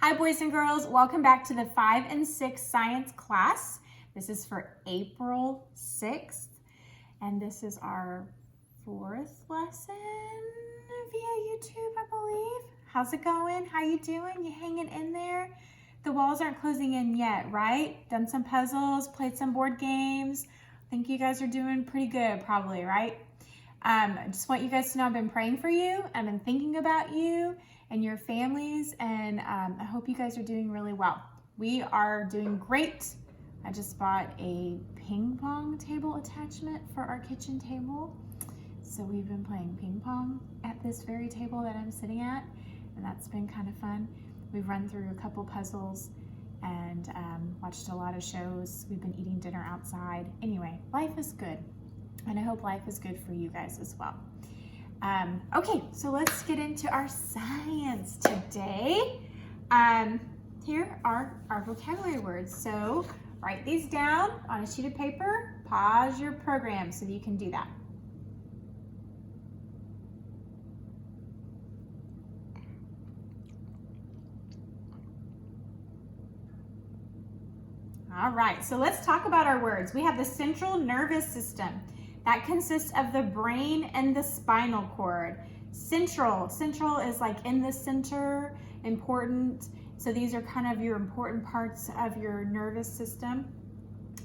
Hi boys and girls, welcome back to the 5 and 6 science class. This is for April 6th and this is our 4th lesson via YouTube, I believe. How's it going? How you doing? You hanging in there? The walls aren't closing in yet, right? Done some puzzles, played some board games. I think you guys are doing pretty good probably, right? I just want you guys to know I've been praying for you. I've been thinking about you and your families, and I hope you guys are doing really well. We are doing great. I just bought a ping pong table attachment for our kitchen table. So we've been playing ping pong at this very table that I'm sitting at, and that's been kind of fun. We've run through a couple puzzles and watched a lot of shows. We've been eating dinner outside. Anyway, life is good. And I hope life is good for you guys as well. Okay, so let's get into our science today. Here are our vocabulary words. So write these down on a sheet of paper. Pause your program so that you can do that. All right, so let's talk about our words. We have the central nervous system. That consists of the brain and the spinal cord. Central is like in the center, important. So these are kind of your important parts of your nervous system.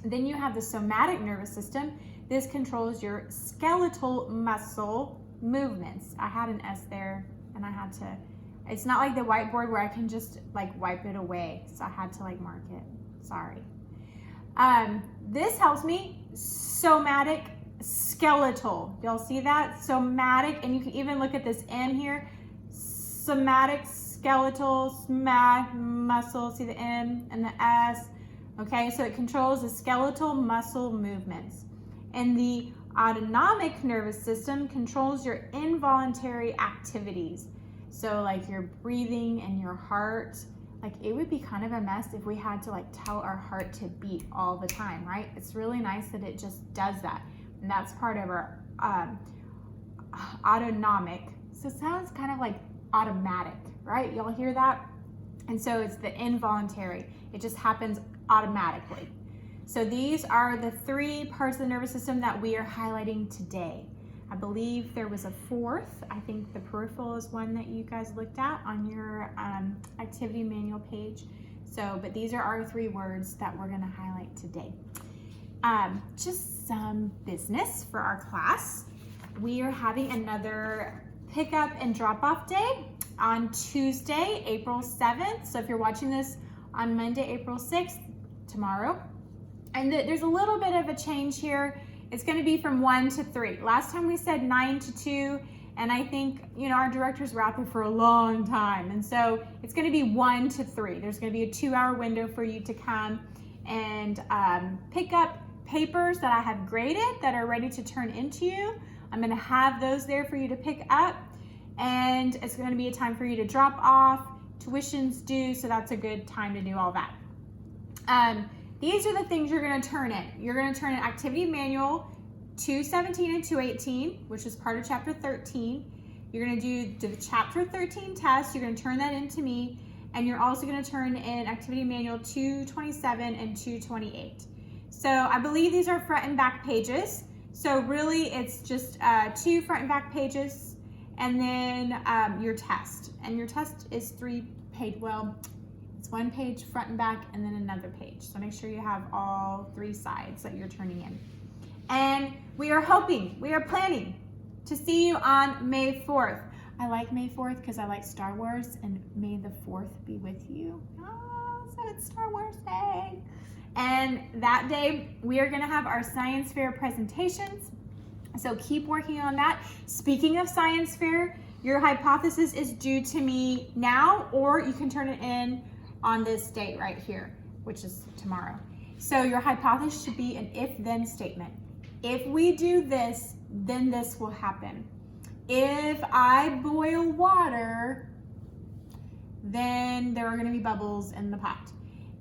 Then you have the somatic nervous system. This controls your skeletal muscle movements. I had an S there and I had to, it's not like the whiteboard where I can just like wipe it away. So I had to like mark it, sorry. This helps me, somatic, skeletal. Y'all see that? Somatic, and you can even look at this M here. Somatic, skeletal, muscle. See the M and the S? Okay, so it controls the skeletal muscle movements. And the autonomic nervous system controls your involuntary activities. So like your breathing and your heart. Like it would be kind of a mess if we had to like tell our heart to beat all the time, right? It's really nice that it just does that. And that's part of our autonomic. So it sounds kind of like automatic, right? Y'all hear that? And so it's the involuntary. It just happens automatically. So these are the 3 parts of the nervous system that we are highlighting today. I believe there was a 4th. I think the peripheral is one that you guys looked at on your activity manual page. So, but these are our 3 words that we're gonna highlight today. Just some business for our class. We are having another pickup and drop-off day on Tuesday, April 7th. So if you're watching this on Monday, April 6th, tomorrow. And there's a little bit of a change here. It's gonna be from 1 to 3. Last time we said 9 to 2, and I think, you know, our directors were out there for a long time. And so it's gonna be 1 to 3. There's gonna be a 2-hour window for you to come and pick up papers that I have graded that are ready to turn into you. I'm gonna have those there for you to pick up, and it's gonna be a time for you to drop off, tuition's due, so that's a good time to do all that. These are the things you're gonna turn in. You're gonna turn in activity manual 217 and 218, which is part of chapter 13. You're gonna do the chapter 13 test, you're gonna turn that in to me, and you're also gonna turn in activity manual 227 and 228. So I believe these are front and back pages. So really it's just 2 front and back pages, and then your test. And your test is 3 pages, well, it's 1 page front and back and then another page. So make sure you have all 3 sides that you're turning in. And we are planning to see you on May 4th. I like May 4th because I like Star Wars, and May the 4th be with you. Oh, so it's Star Wars Day. And that day, we are gonna have our science fair presentations. So keep working on that. Speaking of science fair, your hypothesis is due to me now, or you can turn it in on this date right here, which is tomorrow. So your hypothesis should be an if-then statement. If we do this, then this will happen. If I boil water, then there are gonna be bubbles in the pot.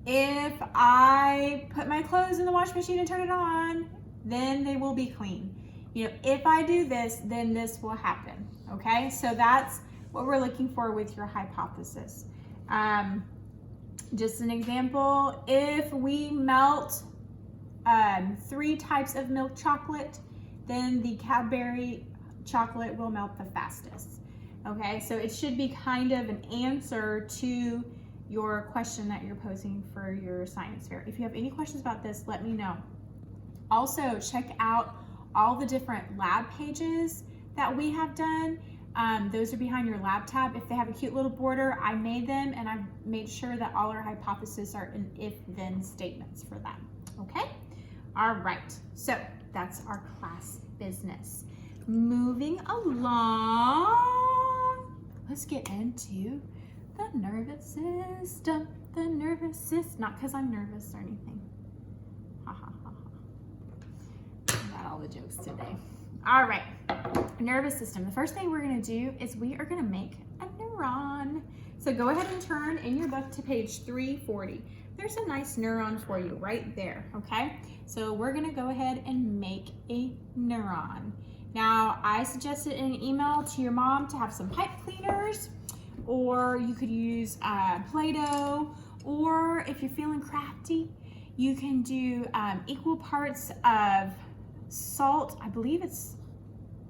If I put my clothes in the wash machine and turn it on, then they will be clean. You know, if I do this, then this will happen, okay? So that's what we're looking for with your hypothesis. Just an example, if we melt 3 types of milk chocolate, then the Cadbury chocolate will melt the fastest. Okay, so it should be kind of an answer to your question that you're posing for your science fair. If you have any questions about this, let me know. Also, check out all the different lab pages that we have done. Those are behind your lab tab. If they have a cute little border, I made them, and I've made sure that all our hypotheses are in if-then statements for them. Okay? All right, so that's our class business. Moving along, let's get into the nervous system. The nervous system, not because I'm nervous or anything. Ha ha ha ha. Got all the jokes today. All right, nervous system. The first thing we're gonna do is we are gonna make a neuron. So go ahead and turn in your book to page 340. There's a nice neuron for you right there, okay? So we're gonna go ahead and make a neuron. Now, I suggested in an email to your mom to have some pipe cleaners, or you could use Play-Doh, or if you're feeling crafty, you can do equal parts of salt. I believe it's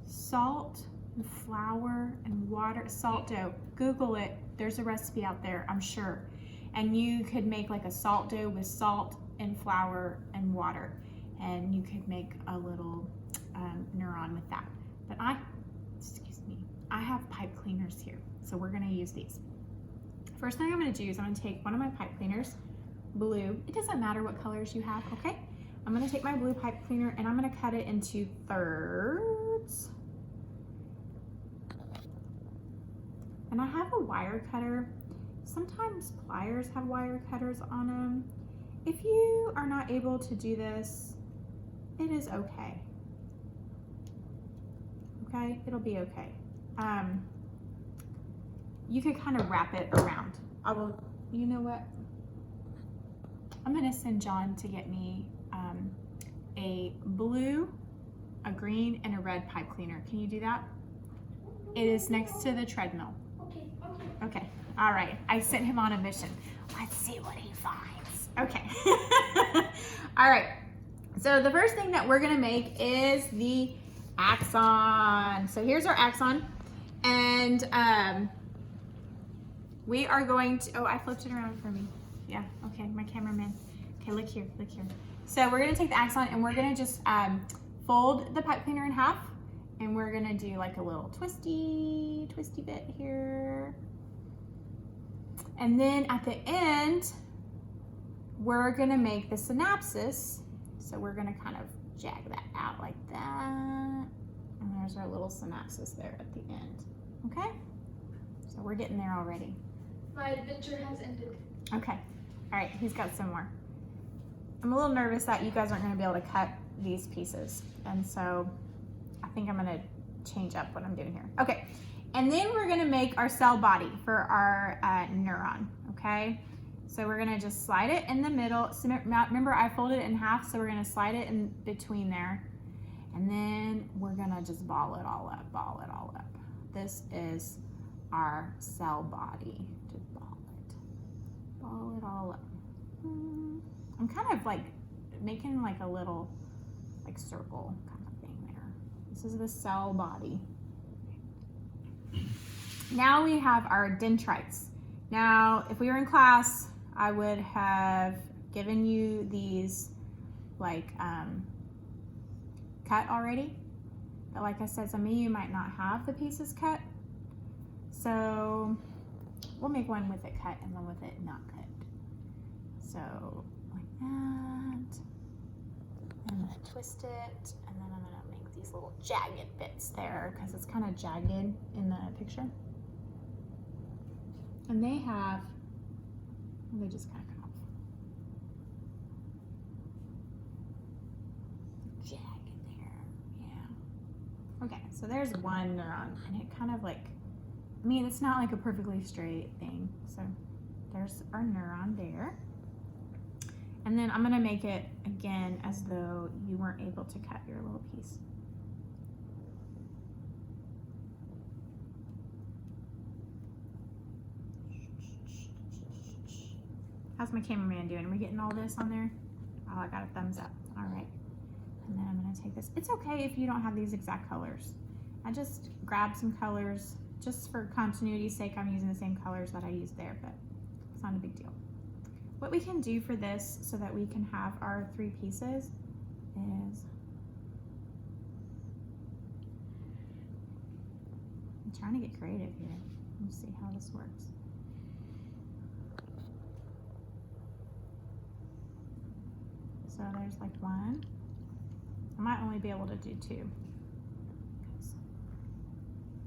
salt and flour and water, salt dough. Google it. There's a recipe out there, I'm sure. And you could make like a salt dough with salt and flour and water. And you could make a little neuron with that. But I have pipe cleaners here. So we're gonna use these. First thing I'm gonna do is I'm gonna take one of my pipe cleaners, blue. It doesn't matter what colors you have, okay? I'm gonna take my blue pipe cleaner and I'm gonna cut it into thirds. And I have a wire cutter. Sometimes pliers have wire cutters on them. If you are not able to do this, it is okay. Okay, it'll be okay. You could kind of wrap it around. You know what? I'm gonna send John to get me a blue, a green, and a red pipe cleaner. Can you do that? It is next to the treadmill. Okay, all right. I sent him on a mission. Let's see what he finds. Okay. All right. So the first thing that we're gonna make is the axon. So here's our axon. And we are going to, oh, I flipped it around for me. Yeah, okay, my cameraman. Okay, look here, look here. So we're gonna take the axon and we're gonna just fold the pipe cleaner in half, and we're gonna do like a little twisty bit here. And then at the end, we're gonna make the synapses. So we're gonna kind of jag that out like that. And there's our little synapses there at the end, okay? So we're getting there already. My adventure has ended. Okay, all right, he's got some more. I'm a little nervous that you guys aren't gonna be able to cut these pieces. And so I think I'm gonna change up what I'm doing here. Okay, and then we're gonna make our cell body for our neuron, okay? So we're gonna just slide it in the middle. So remember I folded it in half, so we're gonna slide it in between there. And then we're gonna just ball it all up, ball it all up. This is our cell body. Just ball it all up. I'm kind of like making like a little like circle kind of thing there. This is the cell body. Now we have our dendrites. Now, if we were in class, I would have given you these like cut already. But like I said, some of you might not have the pieces cut. So we'll make one with it cut and one with it not cut. So like that. I'm gonna twist it, and then I'm gonna make these little jagged bits there because it's kind of jagged in the picture. And they just kind of come off. Jagged there, yeah. Okay, so there's one neuron, and it kind of like, I mean, it's not like a perfectly straight thing. So there's our neuron there. And then I'm gonna make it again as though you weren't able to cut your little piece. How's my cameraman doing? Are we getting all this on there? Oh, I got a thumbs up. All right. And then I'm gonna take this. It's okay if you don't have these exact colors. I just grabbed some colors just for continuity's sake. I'm using the same colors that I used there, but it's not a big deal. What we can do for this so that we can have our 3 pieces is, I'm trying to get creative here. Let's see how this works. So there's like 1. I might only be able to do 2.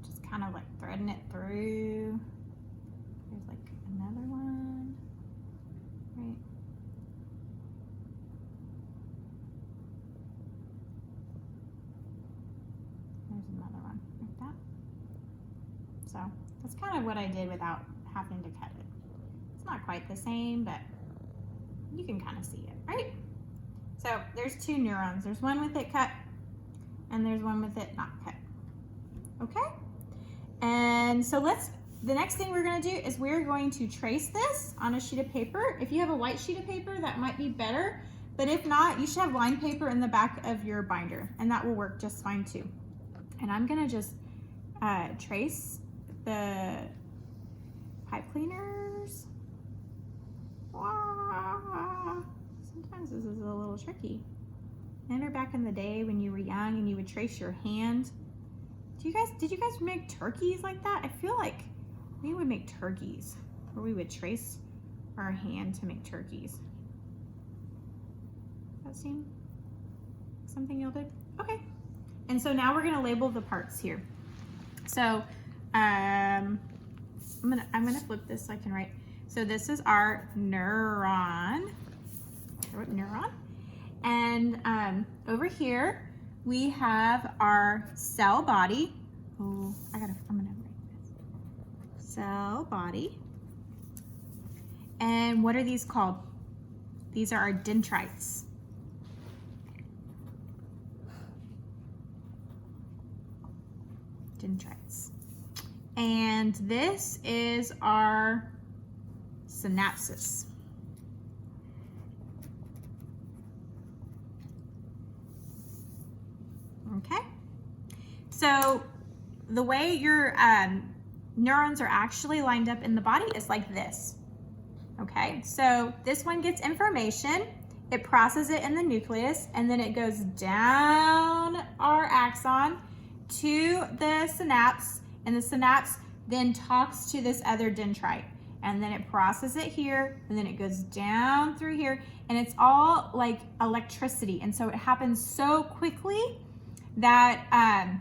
Just kind of like threading it through. There's like another one, right? There's another one like that. So that's kind of what I did without having to cut it. It's not quite the same, but you can kind of see it, right? So there's 2 neurons. There's one with it cut and there's one with it not cut. Okay? And so the next thing we're gonna do is we're going to trace this on a sheet of paper. If you have a white sheet of paper, that might be better. But if not, you should have line paper in the back of your binder and that will work just fine too. And I'm gonna just trace the pipe cleaners. Sometimes this is a little tricky. Remember back in the day when you were young and you would trace your hand? Did you guys make turkeys like that? I feel like we would make turkeys where we would trace our hand to make turkeys. Does that seem something y'all did? Okay. And so now we're gonna label the parts here. So I'm gonna flip this so I can write. So this is our neuron. I wrote neuron. And over here we have our cell body. Oh, I'm gonna write this. Cell body. And what are these called? These are our dendrites. Dendrites. And this is our synapses. Okay, so the way your neurons are actually lined up in the body is like this. Okay, so this one gets information, it processes it in the nucleus, and then it goes down our axon to the synapse, and the synapse then talks to this other dendrite, and then it processes it here, and then it goes down through here, and it's all like electricity, and so it happens so quickly that,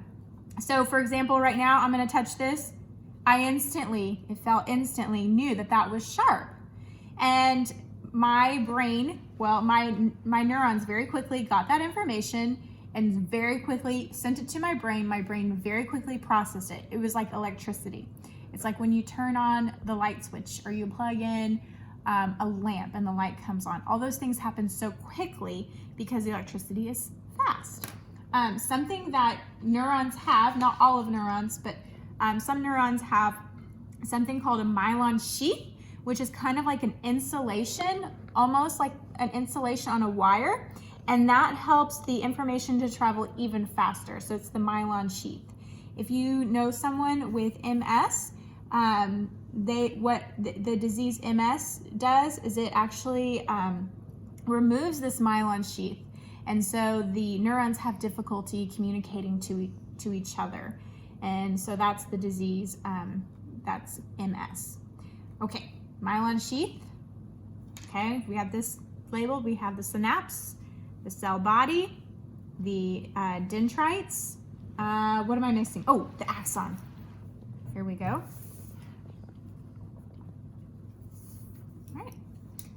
so for example, right now I'm gonna touch this. It felt instantly knew that that was sharp. And my brain, well, my neurons very quickly got that information and very quickly sent it to my brain. My brain very quickly processed it. It was like electricity. It's like when you turn on the light switch or you plug in a lamp and the light comes on. All those things happen so quickly because the electricity is fast. Something that neurons have, not all of neurons, but some neurons have something called a myelin sheath, which is kind of like an insulation, almost like an insulation on a wire, and that helps the information to travel even faster. So it's the myelin sheath. If you know someone with MS, what the disease MS does is it actually removes this myelin sheath. And so the neurons have difficulty communicating to each other. And so that's the disease, that's MS. Okay, myelin sheath. Okay, we have this labeled. We have the synapse, the cell body, the dendrites. What am I missing? Oh, the axon. Here we go. All right.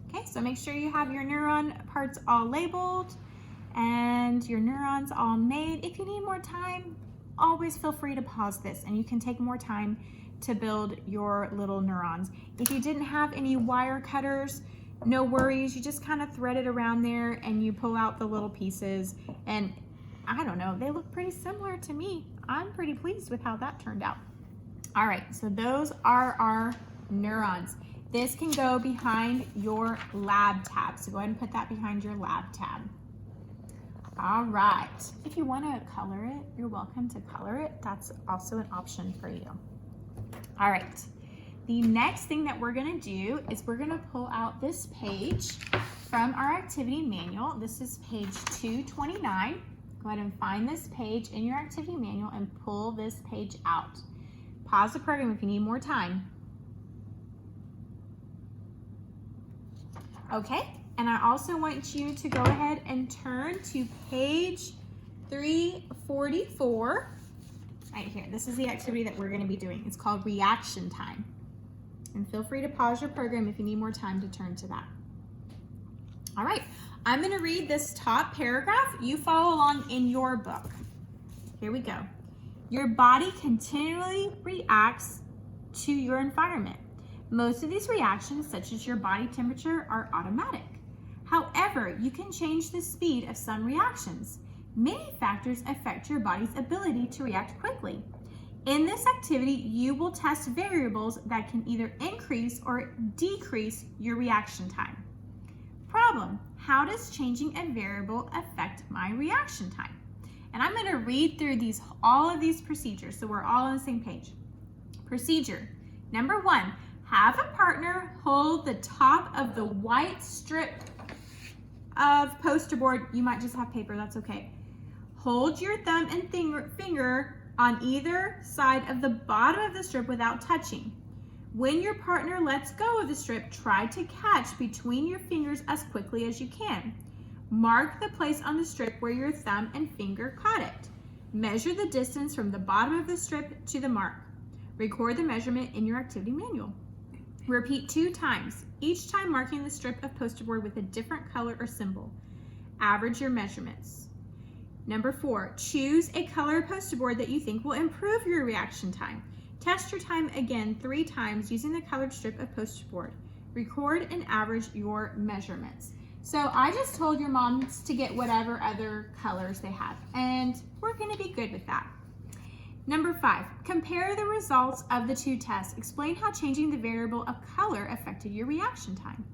Okay, so make sure you have your neuron parts all labeled and your neurons all made. If you need more time, always feel free to pause this and you can take more time to build your little neurons. If you didn't have any wire cutters, no worries. You just kind of thread it around there and you pull out the little pieces, and I don't know, they look pretty similar to me. I'm pretty pleased with how that turned out. All right, so those are our neurons. This can go behind your lab tab. So go ahead and put that behind your lab tab. All right. If you want to color it, you're welcome to color it. That's also an option for you. All right. The next thing that we're going to do is we're going to pull out this page from our activity manual. This is page 229. Go ahead and find this page in your activity manual and pull this page out. Pause the program if you need more time. Okay, and I also want you to go ahead and turn to page 344. Right here, this is the activity that we're going to be doing. It's called reaction time. And feel free to pause your program if you need more time to turn to that. All right, I'm going to read this top paragraph. You follow along in your book. Here we go. Your body continually reacts to your environment. Most of these reactions, such as your body temperature, are automatic. However, you can change the speed of some reactions. Many factors affect your body's ability to react quickly. In this activity, you will test variables that can either increase or decrease your reaction time. Problem: how does changing a variable affect my reaction time? And I'm going to read through all of these procedures so we're all on the same page. Procedure number 1. Have a partner hold the top of the white strip of poster board. You might just have paper, that's okay. Hold your thumb and finger on either side of the bottom of the strip without touching. When your partner lets go of the strip, try to catch between your fingers as quickly as you can. Mark the place on the strip where your thumb and finger caught it. Measure the distance from the bottom of the strip to the mark. Record the measurement in your activity manual. Repeat 2 times, each time marking the strip of poster board with a different color or symbol. Average your measurements. Number 4, choose a color poster board that you think will improve your reaction time. Test your time again 3 times using the colored strip of poster board. Record and average your measurements. So I just told your moms to get whatever other colors they have, and we're going to be good with that. Number 5, compare the results of the 2 tests. Explain how changing the variable of color affected your reaction time.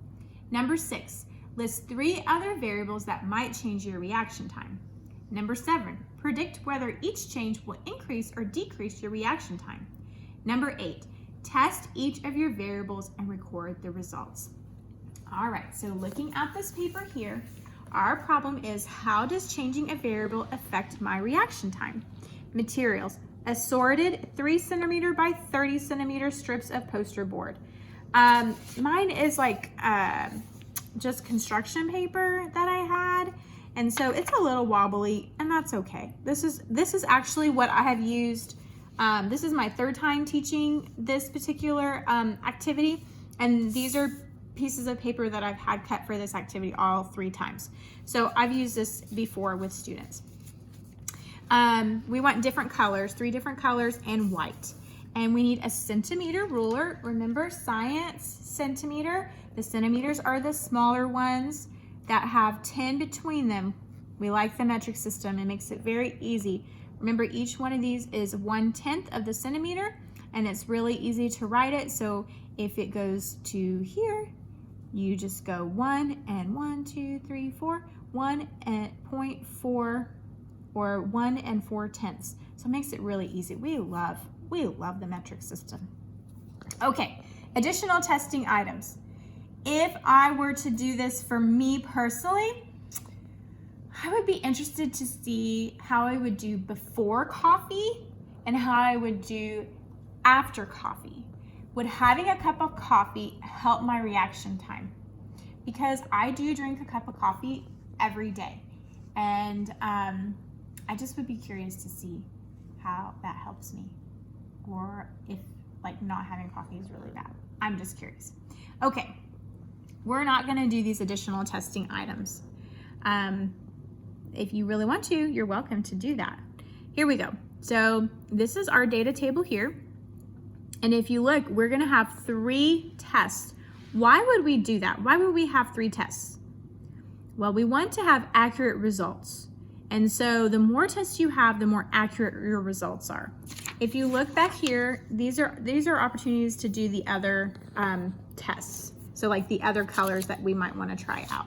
Number 6, list 3 other variables that might change your reaction time. Number 7, predict whether each change will increase or decrease your reaction time. Number 8, test each of your variables and record the results. All right, so looking at this paper here, our problem is, how does changing a variable affect my reaction time? Materials: assorted 3 centimeter by 30 centimeter strips of poster board. Mine is like just construction paper that I had, and so it's a little wobbly, and that's okay. This is actually what I have used. This is my 3rd time teaching this particular activity, and these are pieces of paper that I've had cut for this activity all 3 times. So I've used this before with students. We want different colors, 3 different colors, and white. And we need a centimeter ruler. Remember, science centimeter. The centimeters are the smaller ones that have 10 between them. We like the metric system. It makes it very easy. Remember, each one of these is 1/10 of the centimeter, and it's really easy to write it. So if it goes to here, you just go 1 and 1, 2, 3, 4, 1 and 0.4, or 1 and 4/10. So it makes it really easy. We love the metric system. Okay, additional testing items. If I were to do this for me personally, I would be interested to see how I would do before coffee and how I would do after coffee. Would having a cup of coffee help my reaction time? Because I do drink a cup of coffee every day, and I just would be curious to see how that helps me, or if like not having coffee is really bad. I'm just curious. Okay, we're not going to do these additional testing items. If you really want to, you're welcome to do that. Here we go. So this is our data table here. And if you look, we're going to have 3 tests. Why would we do that? Why would we have 3 tests? Well, we want to have accurate results. And so the more tests you have, the more accurate your results are. if you look back here, these are opportunities to do the other tests. So like the other colors that we might want to try out.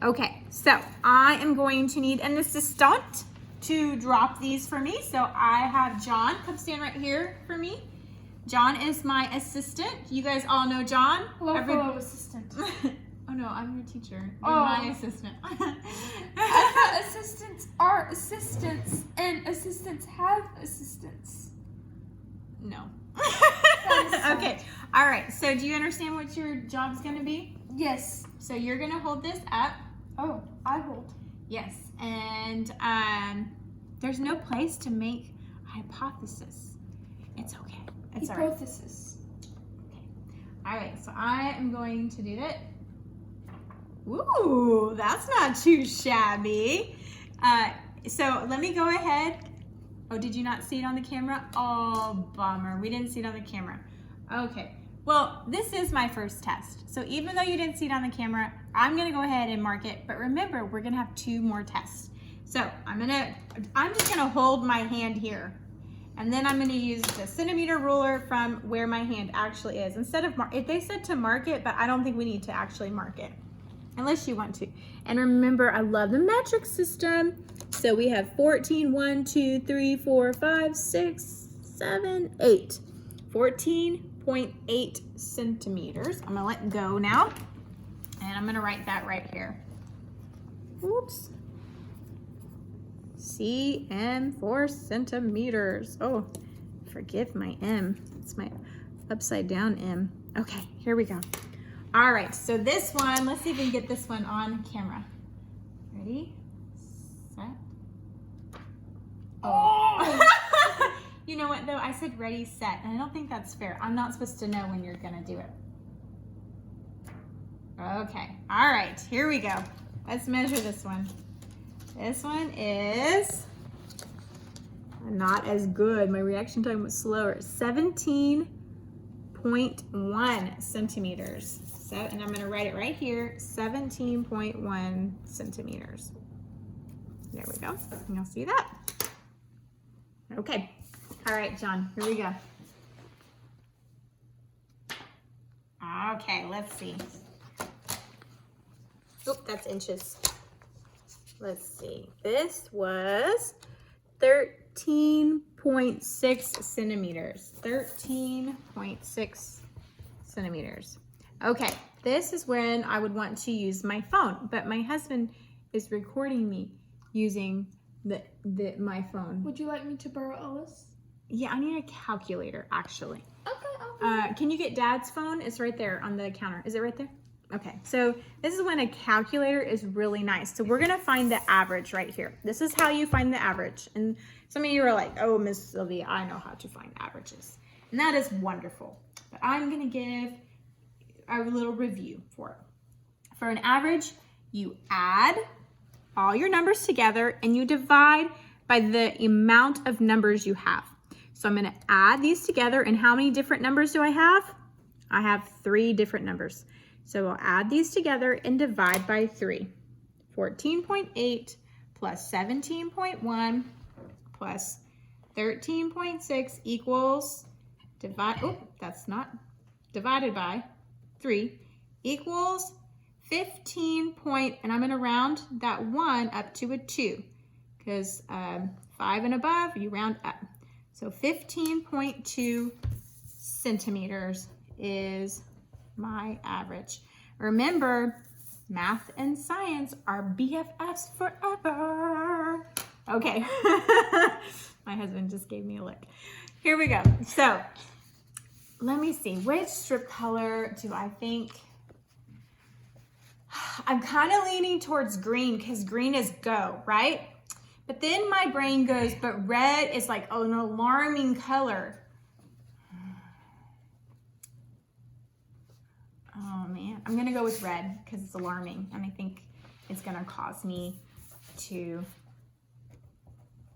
Okay, so I am going to need an assistant to drop these for me. So I have John, come stand right here for me. John is my assistant. You guys all know John? Hello, assistant. Oh no, I'm your teacher. You're Oh. my assistant. I thought assistants are assistants and assistants have assistants. No. That is Okay, all right, so do you understand what your job's gonna be? Yes. So you're gonna hold this up. Oh, I hold. Yes, and there's no place to make a hypothesis. It's okay. It's all right. Hypothesis. Okay. All right, so I am going to do that. Ooh, that's not too shabby. So let me go ahead. Oh, did you not see it on the camera? Oh, bummer. We didn't see it on the camera. Okay. Well, this is my first test. So even though you didn't see it on the camera, I'm gonna go ahead and mark it. But remember, we're gonna have 2 more tests. So I'm just gonna hold my hand here. And then I'm gonna use the centimeter ruler from where my hand actually is. Instead of, if they said to mark it, but I don't think we need to actually mark it. Unless you want to. And remember, I love the metric system. So we have 14, 1, 2, 3, 4, 5, 6, 7, 8. 14.8 centimeters. I'm gonna let go now. And I'm gonna write that right here. Oops. cm for centimeters. Oh, forgive my M. It's my upside down M. Okay, here we go. All right, so this one, let's see if we can get this one on camera. Ready, set. Oh! You know what though, I said ready, set, and I don't think that's fair. I'm not supposed to know when you're gonna do it. Okay, all right, here we go. Let's measure this one. This one is not as good. My reaction time was slower. 17.1 centimeters. So, and I'm gonna write it right here, 17.1 centimeters. There we go, you'll see that. Okay, all right, John, here we go. Okay, let's see. Oop, that's inches. Let's see, this was 13.6 centimeters, 13.6 centimeters. Okay, this is when I would want to use my phone, but my husband is recording me using my phone. Would you like me to borrow Ellis? Yeah, I need a calculator, actually. Okay. Can you get Dad's phone? It's right there on the counter. Is it right there? Okay, so this is when a calculator is really nice. So we're gonna find the average right here. This is how you find the average. And some of you are like, oh, Miss Sylvia, I know how to find averages. And that is wonderful. But I'm gonna give a little review for it. For an average, you add all your numbers together and you divide by the amount of numbers you have. So I'm gonna add these together, and how many different numbers do I have? I have 3 different numbers. So we'll add these together and divide by 3. 14.8 plus 17.1 plus 13.6 equals, divided by 3 equals 15 and I'm gonna round that 1 up to a 2 because 5 and above, you round up. So 15.2 centimeters is my average. Remember, math and science are BFFs forever. Okay, my husband just gave me a look. Here we go. So let me see, which strip color do I think? I'm kind of leaning towards green because green is go, right? But then my brain goes, but red is like an alarming color. Oh man, I'm gonna go with red because it's alarming and I think it's gonna cause me to,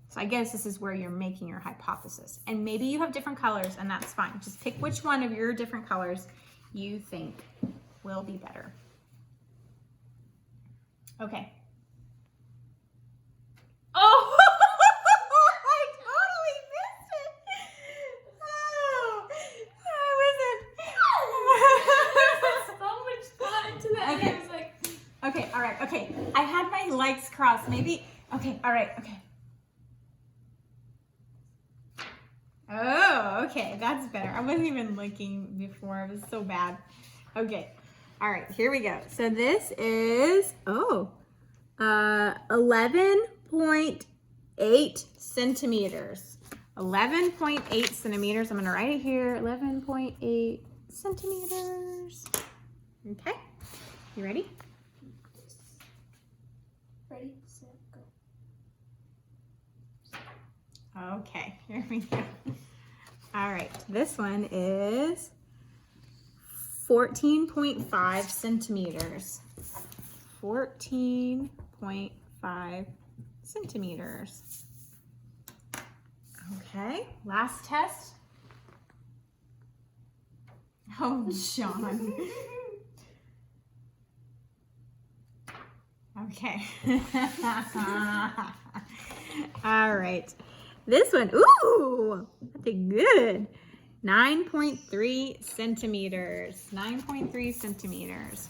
so I guess this is where you're making your hypothesis. And maybe you have different colors and that's fine. Just pick which one of your different colors you think will be better. Okay. Oh, I totally missed it. right, okay. I had my legs crossed. Maybe, okay, all right, okay. Oh, okay, that's better. I wasn't even looking before. It was so bad. Okay, all right, here we go. So this is, 11.8 centimeters. 11.8 centimeters. I'm gonna write it here, 11.8 centimeters. Okay, you ready? Ready, set, go. Okay, here we go. All right, this one is 14.5 centimeters. 14.5 centimeters. Okay, last test. Oh, John. Okay. All right. This one, ooh, I did good. 9.3 centimeters. 9.3 centimeters.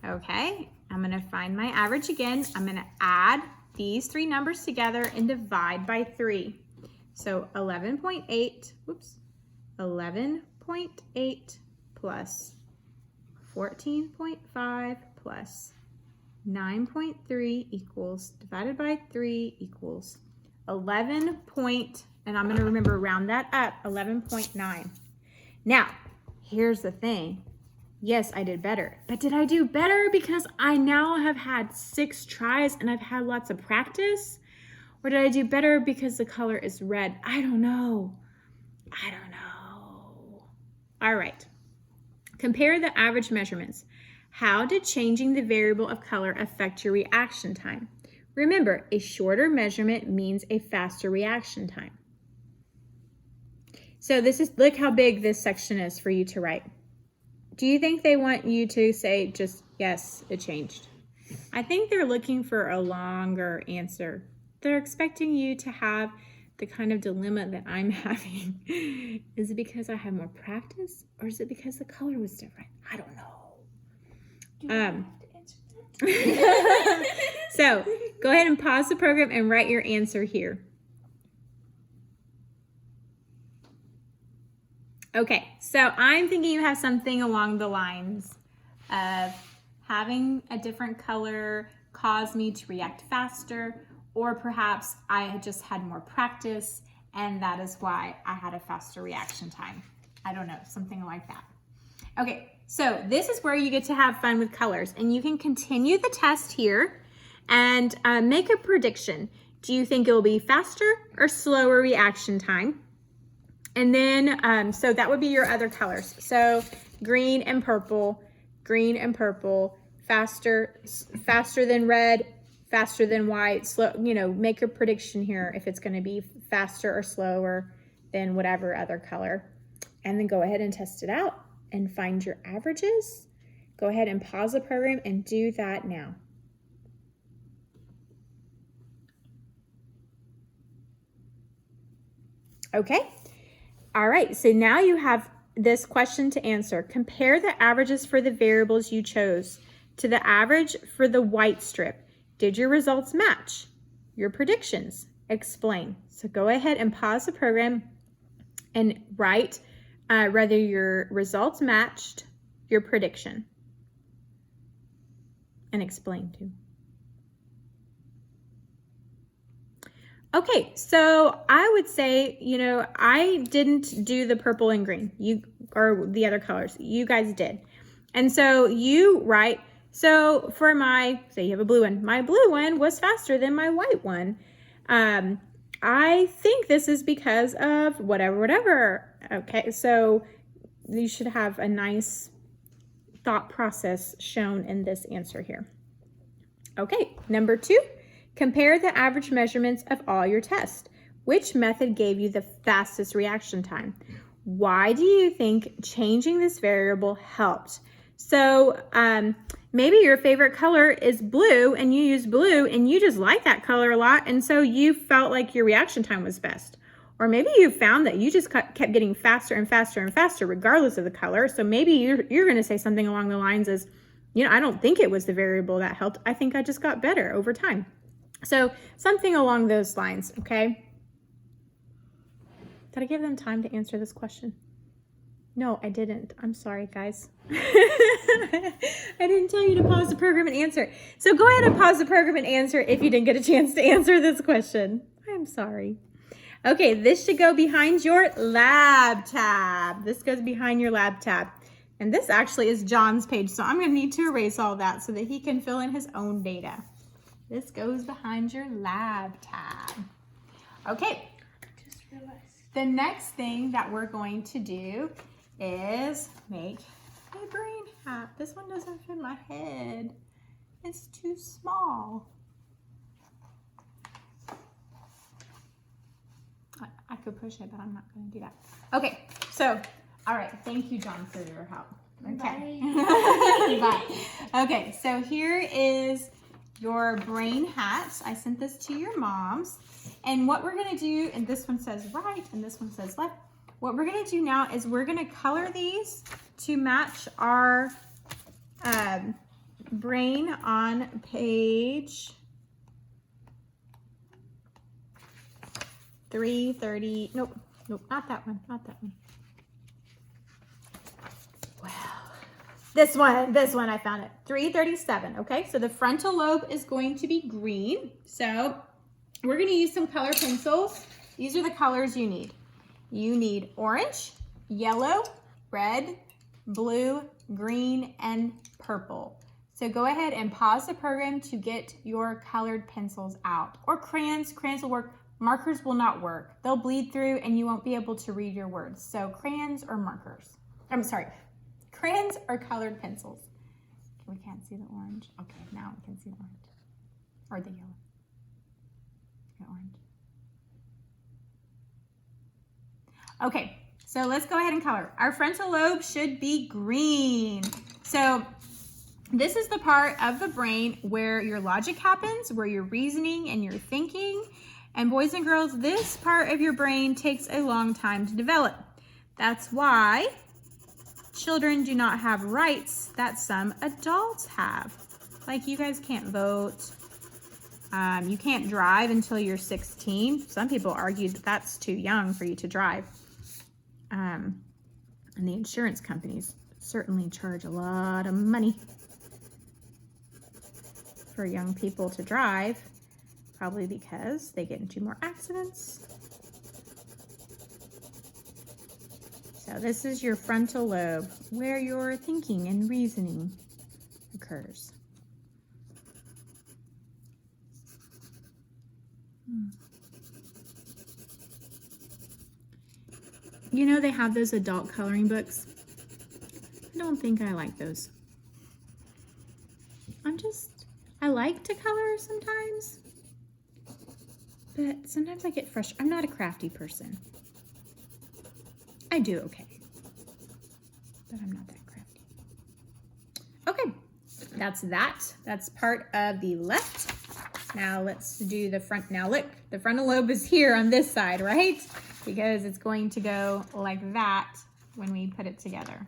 Okay, I'm gonna find my average again. I'm gonna add these three numbers together and divide by 3. So 11.8, whoops, 11.8 plus 14.5 plus 9.3 equals, divided by 3 equals 11 point, and I'm gonna remember round that up, 11.9. Now, here's the thing. Yes, I did better, but did I do better because I now have had 6 tries and I've had lots of practice? Or did I do better because the color is red? I don't know. I don't know. All right. Compare the average measurements. How did changing the variable of color affect your reaction time? Remember, a shorter measurement means a faster reaction time. So this is, look how big this section is for you to write. Do you think they want you to say just, yes, it changed? I think they're looking for a longer answer. They're expecting you to have the kind of dilemma that I'm having. Is it because I have more practice or is it because the color was different? I don't know. So go ahead and pause the program and write your answer here. Okay, so I'm thinking you have something along the lines of having a different color caused me to react faster, or perhaps I had just had more practice and that is why I had a faster reaction time. I don't know, something like that. Okay, so this is where you get to have fun with colors, and you can continue the test here and make a prediction. Do you think it will be faster or slower reaction time? And then, so that would be your other colors. So green and purple, faster than red, faster than white, slow, you know, make a prediction here if it's gonna be faster or slower than whatever other color. And then go ahead and test it out and find your averages. Go ahead and pause the program and do that now. Okay, all right, so now you have this question to answer. Compare the averages for the variables you chose to the average for the white strip. Did your results match your predictions? Explain. So go ahead and pause the program and write whether your results matched your prediction. And explain too. Okay, so I would say, you know, I didn't do the purple and green, or the other colors. You guys did. And so you write, so for my, say you have a blue one, my blue one was faster than my white one. I think this is because of whatever. Okay, so you should have a nice thought process shown in this answer here. Okay, number 2, compare the average measurements of all your tests. Which method gave you the fastest reaction time? Why do you think changing this variable helped? So maybe your favorite color is blue and you use blue and you just like that color a lot, and so you felt like your reaction time was best. Or maybe you found that you just kept getting faster and faster and faster regardless of the color. So maybe you're going to say something along the lines as, You know, I don't think it was the variable that helped. I think I just got better over time. So something along those lines, okay? Did I give them time to answer this question? No, I didn't. I'm sorry, guys. I didn't tell you to pause the program and answer. So go ahead and pause the program and answer if you didn't get a chance to answer this question. I'm sorry. Okay, this should go behind your lab tab. This goes behind your lab tab. And this actually is John's page, so I'm going to need to erase all that so that he can fill in his own data. This goes behind your lab tab. Okay, Just realized. the next thing that we're going to do is make a brain hat. This one doesn't fit my head. It's too small. I could push it, but I'm not going to do that. Okay, so, all right. Thank you, John, for your help. Okay. Bye. Okay, so here is your brain hat. I sent this to your mom's. And what we're going to do, and this one says right, and this one says left. What we're going to do now is we're going to color these to match our brain on page 330. Nope, not that one, not that one. Wow. This one, I found it. 337, okay? So the frontal lobe is going to be green. So we're going to use some color pencils. These are the colors you need. You need orange, yellow, red, blue, green, and purple. So go ahead and pause the program to get your colored pencils out. Or crayons. Crayons will work. Markers will not work. They'll bleed through and you won't be able to read your words. So crayons or markers. I'm sorry. Crayons or colored pencils. Okay, we can't see the orange. Okay, now we can see the orange. Or the yellow. The orange. Okay, so let's go ahead and color. Our frontal lobe should be green. So this is the part of the brain where your logic happens, where your reasoning and your thinking. And boys and girls, this part of your brain takes a long time to develop. That's why children do not have rights that some adults have. Like you guys can't vote. You can't drive until you're 16. Some people argue that that's too young for you to drive. And the insurance companies certainly charge a lot of money for young people to drive, probably because they get into more accidents. So this is your frontal lobe, where your thinking and reasoning occurs. You know, they have those adult coloring books. I don't think I like those. I like to color sometimes, but sometimes I get frustrated. I'm not a crafty person. I do okay, but I'm not that crafty. Okay, that's that. That's part of the left. Now let's do the front. Now look, the frontal lobe is here on this side, right? Because it's going to go like that when we put it together.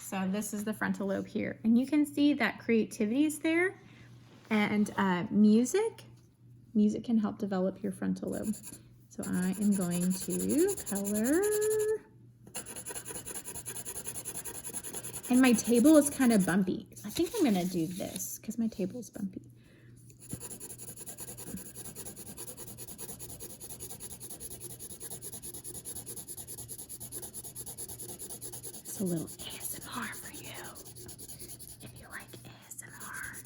So this is the frontal lobe here. And you can see that creativity is there. And music can help develop your frontal lobe. So I am going to color. And my table is kind of bumpy. I think I'm gonna do this because my table is bumpy. It's a little ASMR for you, if you like ASMR.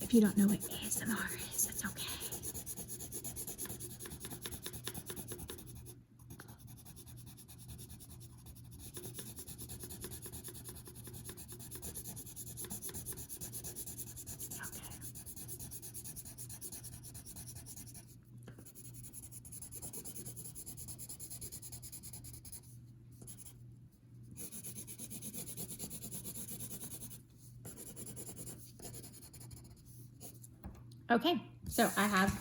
If you don't know what ASMR is, it's okay. Okay, so I have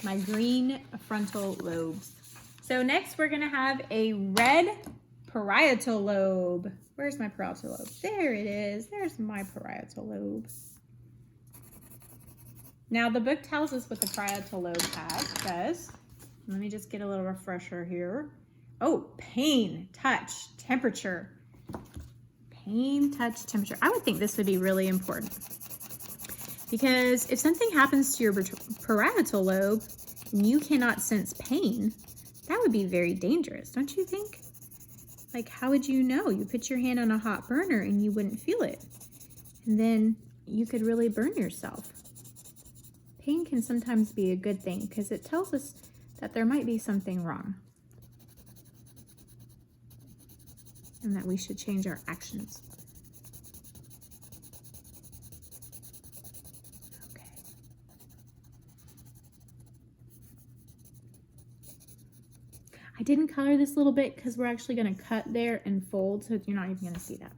my green frontal lobes. So next we're gonna have a red parietal lobe. Where's my parietal lobe? There it is. There's my parietal lobe. Now the book tells us what the parietal lobe does. Let me just get a little refresher here. Oh, pain, touch, temperature. Pain, touch, temperature. I would think this would be really important because if something happens to your parietal lobe and you cannot sense pain, that would be very dangerous, don't you think? Like, how would you know? You put your hand on a hot burner and you wouldn't feel it. And then you could really burn yourself. Pain can sometimes be a good thing because it tells us that there might be something wrong and that we should change our actions. Okay. I didn't color this little bit because we're actually going to cut there and fold, so you're not even going to see that.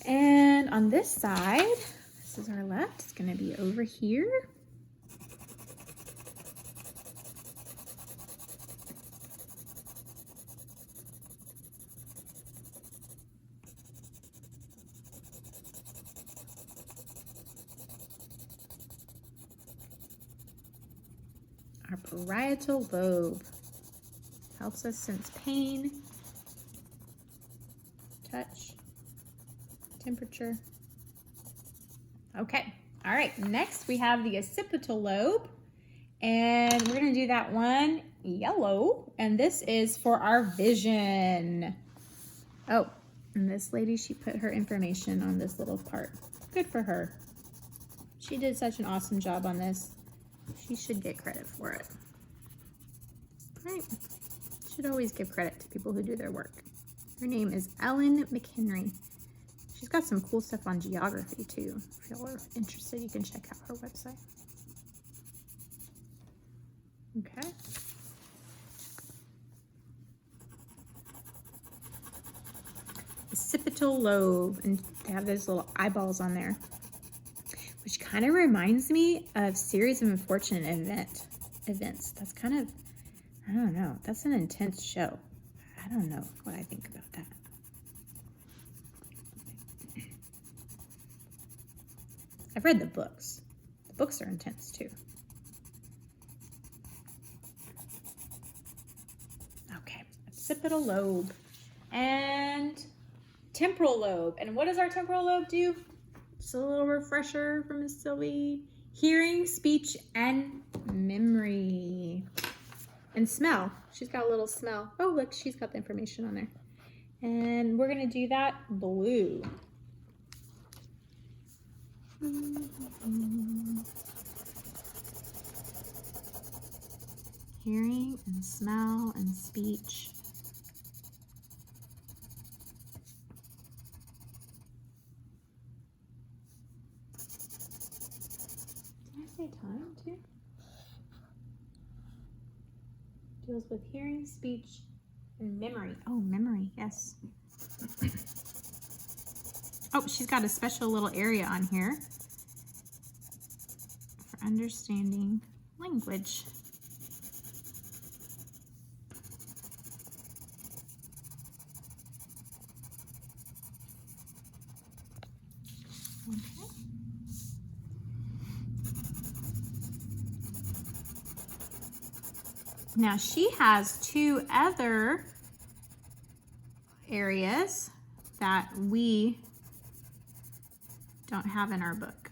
And on this side, this is our left. It's going to be over here. Our parietal lobe helps us sense pain, touch, temperature. Okay, all right, next we have the occipital lobe, and we're gonna do that one yellow, and this is for our vision. Oh, and this lady, she put her information on this little part. Good for her. She did such an awesome job on this. She should get credit for it. Right. Should always give credit to people who do their work. Her name is Ellen McHenry. She's got some cool stuff on geography too. If y'all are interested, you can check out her website. Okay. Occipital lobe, and they have those little eyeballs on there, which kind of reminds me of Series of Unfortunate Events. That's kind of, I don't know, that's an intense show. I don't know what I think about that. I've read the books. The books are intense too. Okay, occipital lobe and temporal lobe. And what does our temporal lobe do? Just a little refresher from Miss Sylvie. Hearing, speech, and memory. And smell. She's got a little smell. Oh, look, she's got the information on there. And we're going to do that blue. Hearing and smell and speech. Did I say time too? Deals with hearing, speech, and memory. Oh, memory, yes. Oh, she's got a special little area on here for understanding language. Okay. Now she has two other areas that we don't have in our book.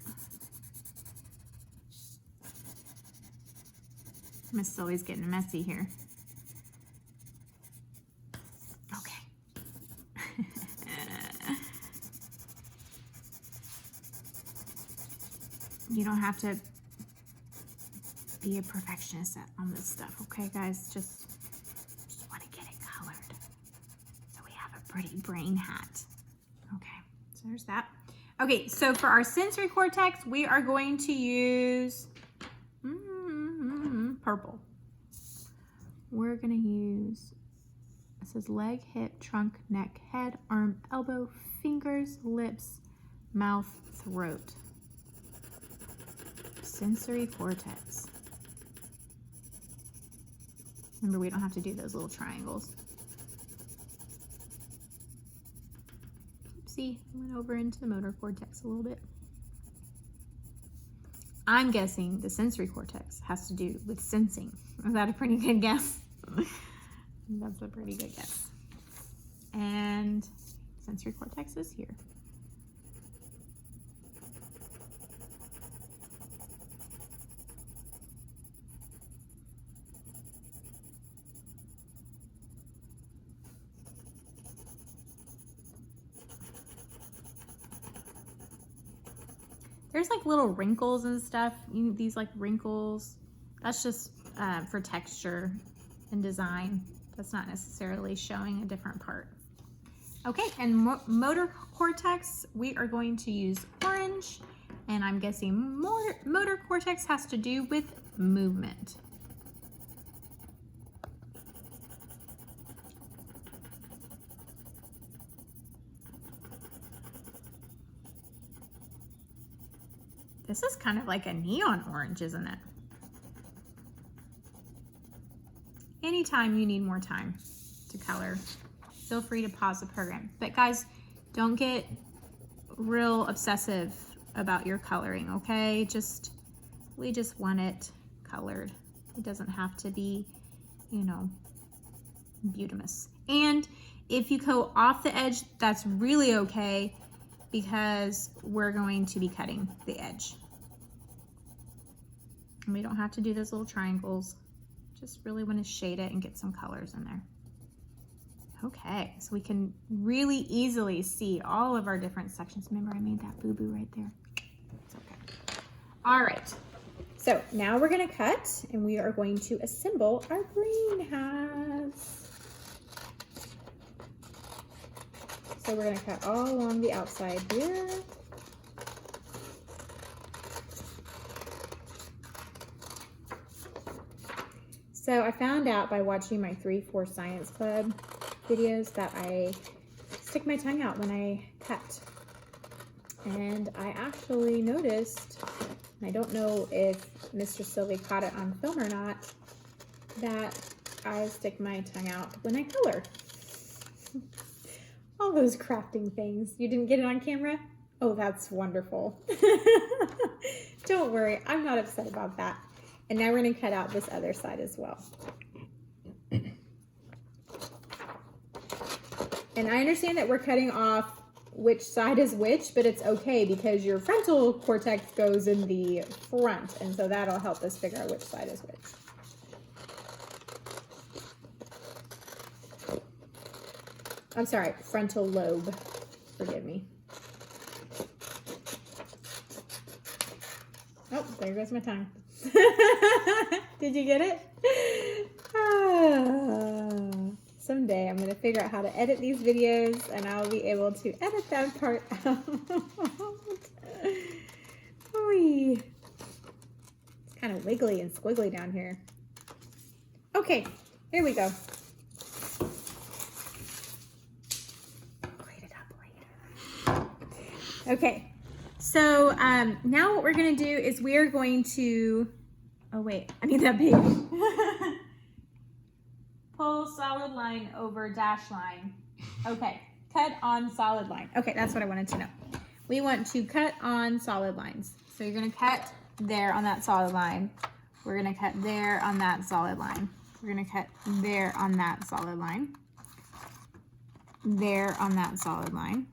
Miss Sully's getting messy here. Okay. You don't have to be a perfectionist on this stuff, okay, guys? Just want to get it colored so we have a pretty brain hat. Okay, so there's that. Okay, so for our sensory cortex, we are going to use purple. We're gonna use, it says leg, hip, trunk, neck, head, arm, elbow, fingers, lips, mouth, throat. Sensory cortex. Remember, we don't have to do those little triangles. See, I went over into the motor cortex a little bit. I'm guessing the sensory cortex has to do with sensing. Is that a pretty good guess? That's a pretty good guess. And sensory cortex is here. There's like little wrinkles and stuff. These like wrinkles, that's just for texture and design. That's not necessarily showing a different part. Okay, and motor cortex, we are going to use orange, and I'm guessing motor cortex has to do with movement. This is kind of like a neon orange, isn't it? Anytime you need more time to color, feel free to pause the program. But guys, don't get real obsessive about your coloring, okay? We just want it colored. It doesn't have to be, you know, beautimous. And if you go off the edge, that's really okay, because we're going to be cutting the edge. And we don't have to do those little triangles. Just really want to shade it and get some colors in there. Okay, so we can really easily see all of our different sections. Remember, I made that boo-boo right there. It's okay. All right, so now we're gonna cut, and we are going to assemble our greenhouse. So we're gonna cut all along the outside here. So I found out by watching my 3-4 Science Club videos that I stick my tongue out when I cut. And I actually noticed, and I don't know if Mr. Sylvie caught it on film or not, that I stick my tongue out when I color. All those crafting things. You didn't get it on camera? Oh, that's wonderful. Don't worry, I'm not upset about that. And now we're going to cut out this other side as well. And I understand that we're cutting off which side is which, but it's okay because your frontal cortex goes in the front, and so that'll help us figure out which side is which. I'm sorry, frontal lobe. Forgive me. Oh, there goes my tongue. Did you get it? Someday I'm going to figure out how to edit these videos, and I'll be able to edit that part out. Oy. It's kind of wiggly and squiggly down here. Okay, here we go. Clean it up later. Okay, so now what we're going to do is we are going to, oh wait, I need that page. Pull solid line over dash line. Okay, cut on solid line. Okay, that's what I wanted to know. We want to cut on solid lines. So you're gonna cut there on that solid line. We're gonna cut there on that solid line. We're gonna cut there on that solid line. There on that solid line.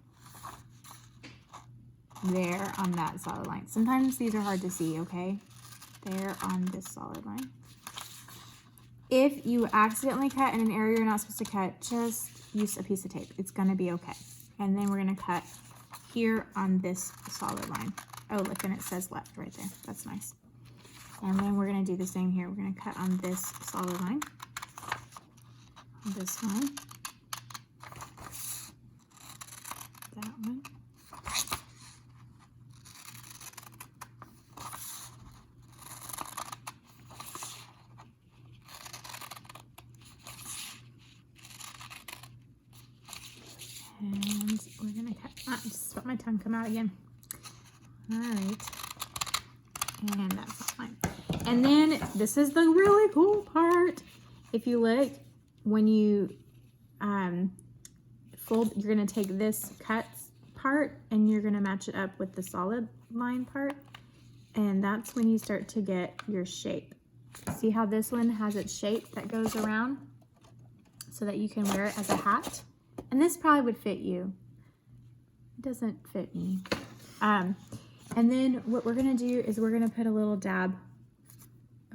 There on that solid line. Sometimes these are hard to see, okay? There on this solid line. If you accidentally cut in an area you're not supposed to cut, just use a piece of tape. It's gonna be okay. And then we're gonna cut here on this solid line. Oh, look, and it says left right there. That's nice. And then we're gonna do the same here. We're gonna cut on this solid line. On this one. That one. And we're gonna cut, just let my tongue come out again. All right, and that's fine. And then this is the really cool part. If you look, when you fold, you're gonna take this cut part and you're gonna match it up with the solid line part. And that's when you start to get your shape. See how this one has its shape that goes around so that you can wear it as a hat? And this probably would fit you. It doesn't fit me. And then what we're gonna do is we're gonna put a little dab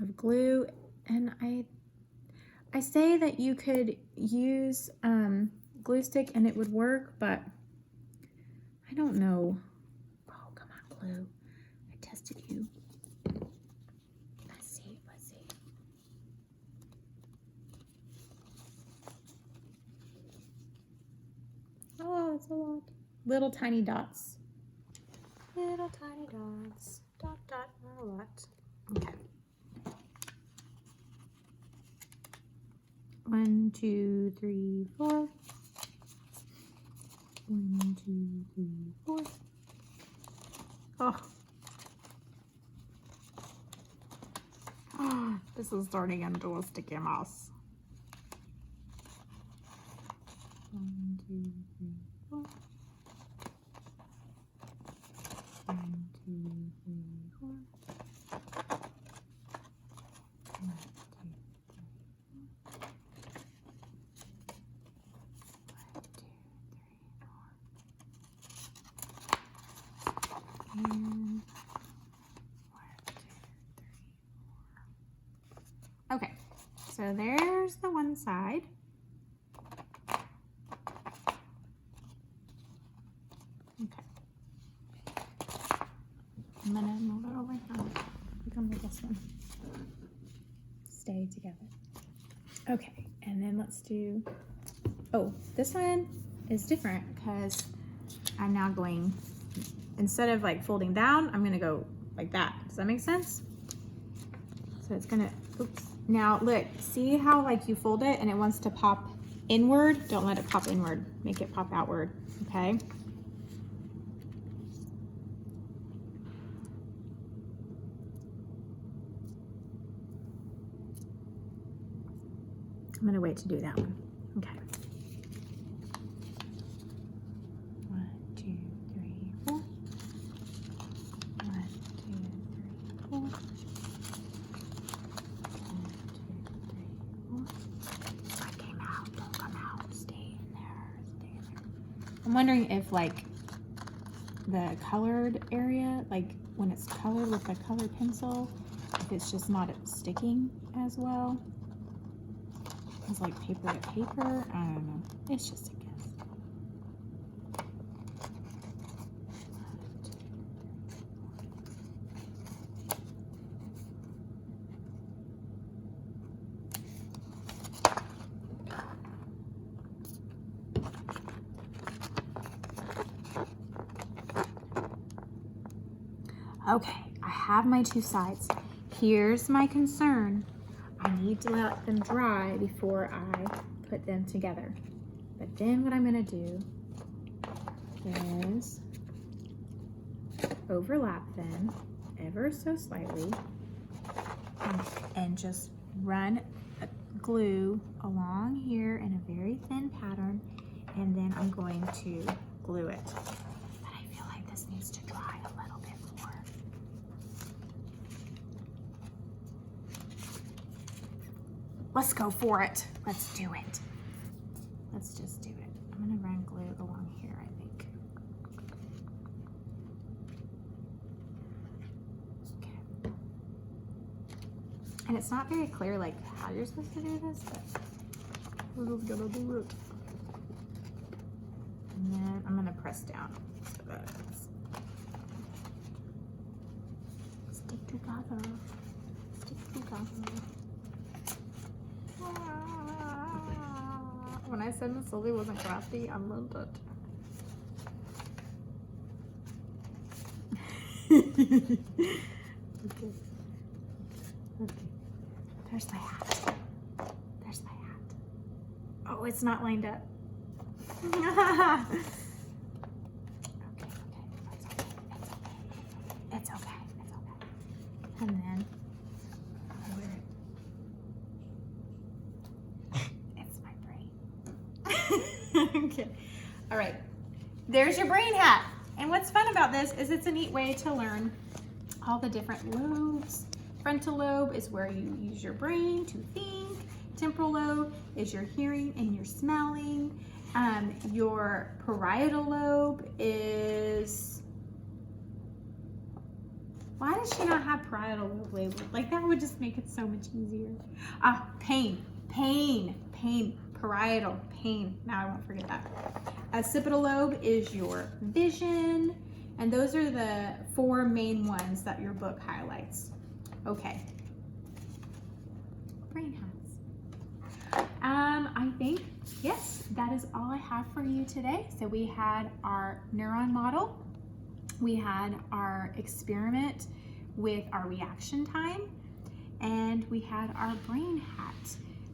of glue, and I say that you could use glue stick and it would work, but I don't know. Oh, come on, glue. I tested you. Let's see. Oh, it's a lot. Little tiny dots. Little tiny dots. Dot, dot, not a lot. Okay. 1, 2, 3, 4. 1, 2, 3, 4. Oh, this is turning into a sticky mouse. 1, 2, 3, 4. 1, 2, 3, 4. 1, 2, 3, 4. 1, 2, 3, 4. And 1, 2, 3, 4. Okay, so there's the one side. Okay. I'm gonna move it over here. Come with this one. Stay together. Okay, and then let's do, oh, this one is different because I'm now going, instead of like folding down, I'm gonna go like that. Does that make sense? So it's gonna, oops. Now look, see how like you fold it and it wants to pop inward? Don't let it pop inward. Make it pop outward, okay? I'm gonna wait to do that one. Okay. 1, 2, 3, 4. 1, 2, 3, 4. 1, 2, 3, 4. I came out. Don't come out. Stay in there. Stay in there. I'm wondering if like the colored area, like when it's colored with a colored pencil, if it's just not sticking as well. It's like paper to paper. I don't know. It's just a guess. Okay, I have my two sides. Here's my concern. I need to let them dry before I put them together. But then what I'm gonna do is overlap them ever so slightly and just run glue along here in a very thin pattern, and then I'm going to glue it. But I feel like this needs to dry a little bit more. Let's go for it. Let's do it. Let's just do it. I'm gonna run glue along here, I think. Okay. And it's not very clear like how you're supposed to do this, but we're just gonna do it. And then I'm gonna press down so that it's stick together. Stick together. When I said Miss Lily wasn't crafty, I meant it. Okay. Okay. There's my hat. There's my hat. Oh, it's not lined up. Okay, okay. It's okay. It's okay. And then it's my brain. Okay. All right. there's your brain hat. And what's fun about this is it's a neat way to learn all the different lobes. Frontal lobe is where you use your brain to think. Temporal lobe is your hearing and your smelling. Your parietal lobe is, why does she not have parietal lobe labeled? Like that would just make it so much easier. Pain, parietal, pain. Now I won't forget that. Occipital lobe is your vision. And those are the 4 main ones that your book highlights. Okay. Brain hats. I think, yes, that is all I have for you today. So we had our neuron model. We had our experiment with our reaction time. And we had our brain hat.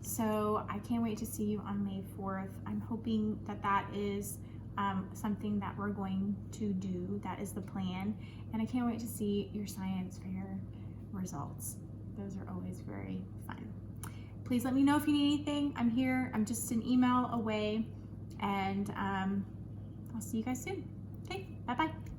So I can't wait to see you on May 4th. I'm hoping that that is something that we're going to do. That is the plan. And I can't wait to see your science fair results. Those are always very fun. Please let me know if you need anything. I'm here. I'm just an email away. And I'll see you guys soon. Okay, bye-bye.